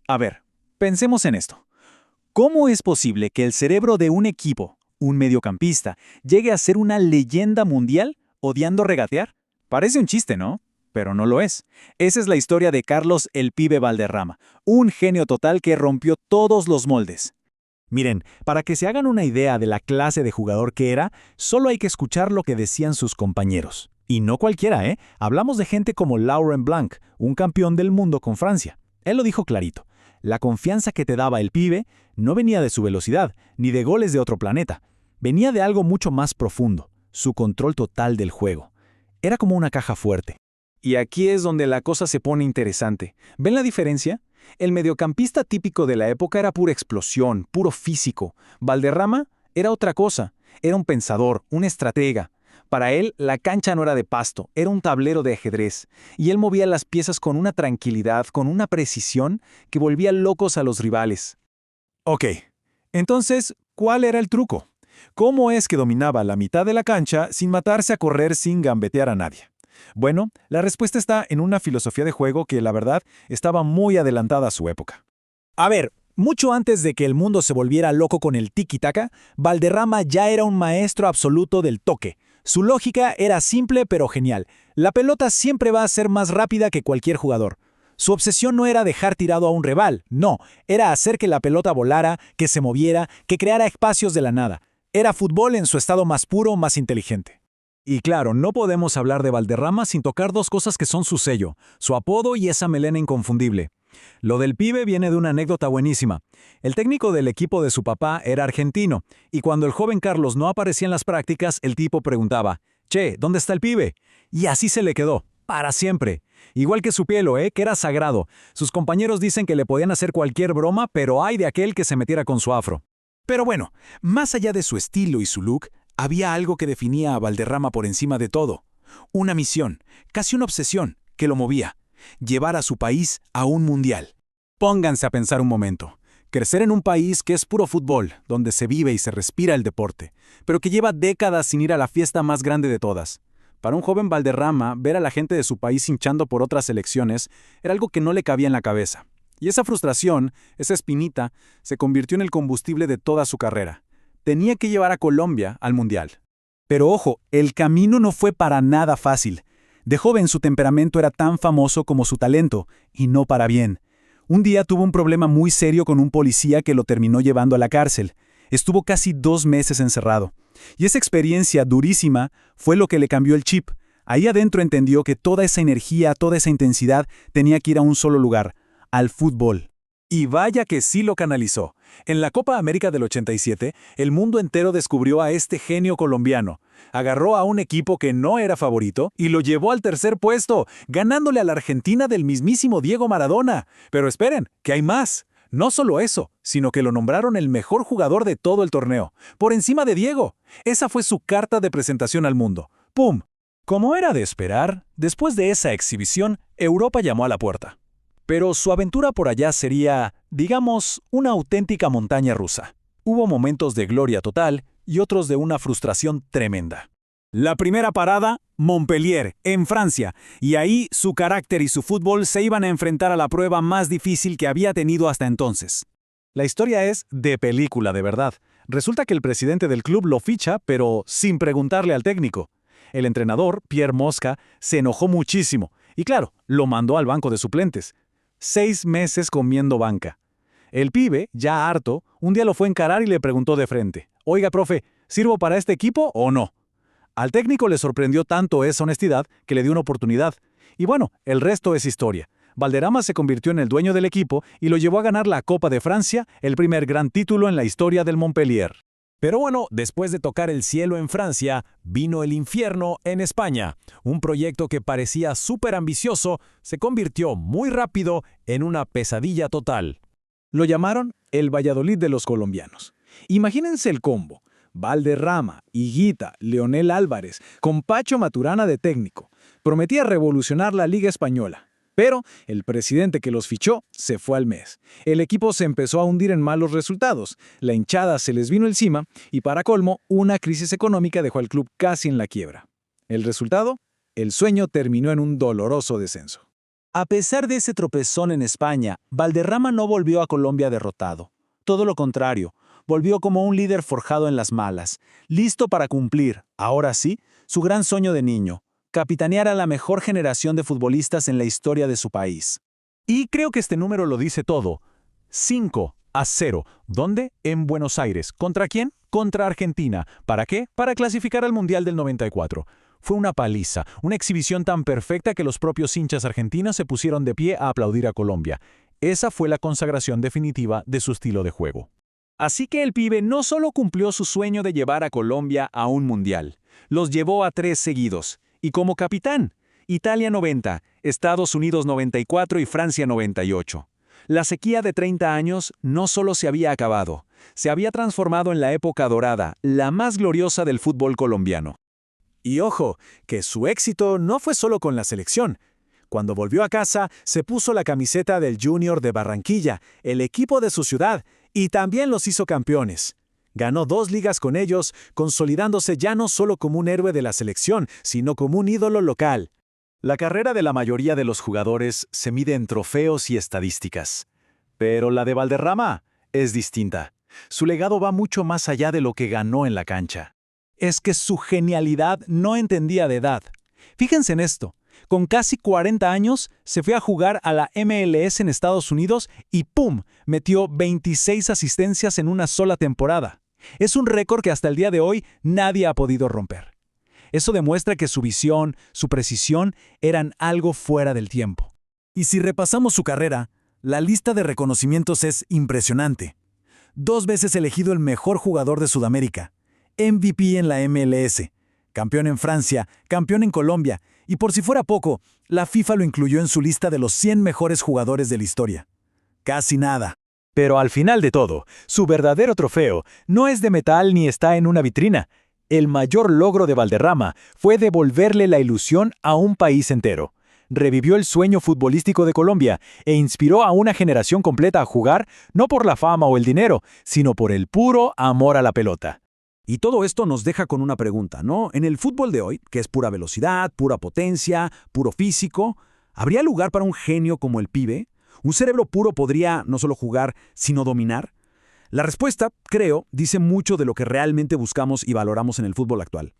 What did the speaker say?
A ver, pensemos en esto. ¿Cómo es posible que el cerebro de un equipo, un mediocampista, llegue a ser una leyenda mundial odiando regatear? Parece un chiste, ¿no? Pero no lo es. Esa es la historia de Carlos el Pibe Valderrama, un genio total que rompió todos los moldes. Miren, para que se hagan una idea de la clase de jugador que era, solo hay que escuchar lo que decían sus compañeros. Y no cualquiera, ¿eh? Hablamos de gente como Laurent Blanc, un campeón del mundo con Francia. Él lo dijo clarito. La confianza que te daba el pibe no venía de su velocidad, ni de goles de otro planeta. Venía de algo mucho más profundo, su control total del juego. Era como una caja fuerte. Y aquí es donde la cosa se pone interesante. ¿Ven la diferencia? El mediocampista típico de la época era pura explosión, puro físico. Valderrama era otra cosa. Era un pensador, un estratega. Para él, la cancha no era de pasto, era un tablero de ajedrez. Y él movía las piezas con una tranquilidad, con una precisión, que volvía locos a los rivales. Ok, entonces, ¿cuál era el truco? ¿Cómo es que dominaba la mitad de la cancha sin matarse a correr sin gambetear a nadie? Bueno, la respuesta está en una filosofía de juego que, la verdad, estaba muy adelantada a su época. A ver, mucho antes de que el mundo se volviera loco con el tiki-taka, Valderrama ya era un maestro absoluto del toque. Su lógica era simple pero genial. La pelota siempre va a ser más rápida que cualquier jugador. Su obsesión no era dejar tirado a un rival, no, era hacer que la pelota volara, que se moviera, que creara espacios de la nada. Era fútbol en su estado más puro, más inteligente. Y claro, no podemos hablar de Valderrama sin tocar dos cosas que son su sello, su apodo y esa melena inconfundible. Lo del pibe viene de una anécdota buenísima. El técnico del equipo de su papá era argentino, y cuando el joven Carlos no aparecía en las prácticas, el tipo preguntaba, «Che, ¿dónde está el pibe?» Y así se le quedó, para siempre. Igual que su pelo, que era sagrado. Sus compañeros dicen que le podían hacer cualquier broma, pero ay de aquel que se metiera con su afro. Pero bueno, más allá de su estilo y su look, había algo que definía a Valderrama por encima de todo. Una misión, casi una obsesión, que lo movía. Llevar a su país a un mundial. Pónganse a pensar un momento. Crecer en un país que es puro fútbol, donde se vive y se respira el deporte, pero que lleva décadas sin ir a la fiesta más grande de todas. Para un joven Valderrama, ver a la gente de su país hinchando por otras selecciones era algo que no le cabía en la cabeza. Y esa frustración, esa espinita, se convirtió en el combustible de toda su carrera. Tenía que llevar a Colombia al mundial. Pero ojo, el camino no fue para nada fácil. De joven su temperamento era tan famoso como su talento, y no para bien. Un día tuvo un problema muy serio con un policía que lo terminó llevando a la cárcel. Estuvo casi 2 meses encerrado. Y esa experiencia durísima fue lo que le cambió el chip. Ahí adentro entendió que toda esa energía, toda esa intensidad tenía que ir a un solo lugar, al fútbol. Y vaya que sí lo canalizó. En la Copa América del 87, el mundo entero descubrió a este genio colombiano. Agarró a un equipo que no era favorito y lo llevó al tercer puesto, ganándole a la Argentina del mismísimo Diego Maradona. Pero esperen, que hay más. No solo eso, sino que lo nombraron el mejor jugador de todo el torneo, por encima de Diego. Esa fue su carta de presentación al mundo. ¡Pum! Como era de esperar, después de esa exhibición, Europa llamó a la puerta. Pero su aventura por allá sería, digamos, una auténtica montaña rusa. Hubo momentos de gloria total y otros de una frustración tremenda. La primera parada, Montpellier, en Francia, y ahí su carácter y su fútbol se iban a enfrentar a la prueba más difícil que había tenido hasta entonces. La historia es de película, de verdad. Resulta que el presidente del club lo ficha, pero sin preguntarle al técnico. El entrenador, Pierre Mosca, se enojó muchísimo y claro, lo mandó al banco de suplentes. 6 meses comiendo banca. El pibe, ya harto, un día lo fue a encarar y le preguntó de frente, «Oiga, profe, ¿sirvo para este equipo o no?» Al técnico le sorprendió tanto esa honestidad que le dio una oportunidad. Y bueno, el resto es historia. Valderrama se convirtió en el dueño del equipo y lo llevó a ganar la Copa de Francia, el primer gran título en la historia del Montpellier. Pero bueno, después de tocar el cielo en Francia, vino el infierno en España. Un proyecto que parecía súper ambicioso se convirtió muy rápido en una pesadilla total. Lo llamaron el Valladolid de los colombianos. Imagínense el combo. Valderrama, Higuita, Leonel Álvarez, con Pacho Maturana de técnico. Prometía revolucionar la Liga Española. Pero el presidente que los fichó se fue al mes. El equipo se empezó a hundir en malos resultados, la hinchada se les vino encima y para colmo, una crisis económica dejó al club casi en la quiebra. ¿El resultado? El sueño terminó en un doloroso descenso. A pesar de ese tropezón en España, Valderrama no volvió a Colombia derrotado. Todo lo contrario, volvió como un líder forjado en las malas, listo para cumplir, ahora sí, su gran sueño de niño, capitanear a la mejor generación de futbolistas en la historia de su país. Y creo que este número lo dice todo. 5-0. ¿Dónde? En Buenos Aires. ¿Contra quién? Contra Argentina. ¿Para qué? Para clasificar al Mundial del 94. Fue una paliza, una exhibición tan perfecta que los propios hinchas argentinos se pusieron de pie a aplaudir a Colombia. Esa fue la consagración definitiva de su estilo de juego. Así que el pibe no solo cumplió su sueño de llevar a Colombia a un mundial, los llevó a 3 seguidos. Y como capitán, Italia 90, Estados Unidos 94 y Francia 98. La sequía de 30 años no solo se había acabado, se había transformado en la época dorada, la más gloriosa del fútbol colombiano. Y ojo, que su éxito no fue solo con la selección. Cuando volvió a casa, se puso la camiseta del Junior de Barranquilla, el equipo de su ciudad, y también los hizo campeones. Ganó 2 ligas con ellos, consolidándose ya no solo como un héroe de la selección, sino como un ídolo local. La carrera de la mayoría de los jugadores se mide en trofeos y estadísticas. Pero la de Valderrama es distinta. Su legado va mucho más allá de lo que ganó en la cancha. Es que su genialidad no entendía de edad. Fíjense en esto. Con casi 40 años, se fue a jugar a la MLS en Estados Unidos y ¡pum!, metió 26 asistencias en una sola temporada. Es un récord que hasta el día de hoy nadie ha podido romper. Eso demuestra que su visión, su precisión, eran algo fuera del tiempo. Y si repasamos su carrera, la lista de reconocimientos es impresionante. 2 veces elegido el mejor jugador de Sudamérica, MVP en la MLS, campeón en Francia, campeón en Colombia, y por si fuera poco, la FIFA lo incluyó en su lista de los 100 mejores jugadores de la historia. Casi nada. Pero al final de todo, su verdadero trofeo no es de metal ni está en una vitrina. El mayor logro de Valderrama fue devolverle la ilusión a un país entero. Revivió el sueño futbolístico de Colombia e inspiró a una generación completa a jugar no por la fama o el dinero, sino por el puro amor a la pelota. Y todo esto nos deja con una pregunta, ¿no? En el fútbol de hoy, que es pura velocidad, pura potencia, puro físico, ¿habría lugar para un genio como el pibe? ¿Un cerebro puro podría no solo jugar, sino dominar? La respuesta, creo, dice mucho de lo que realmente buscamos y valoramos en el fútbol actual.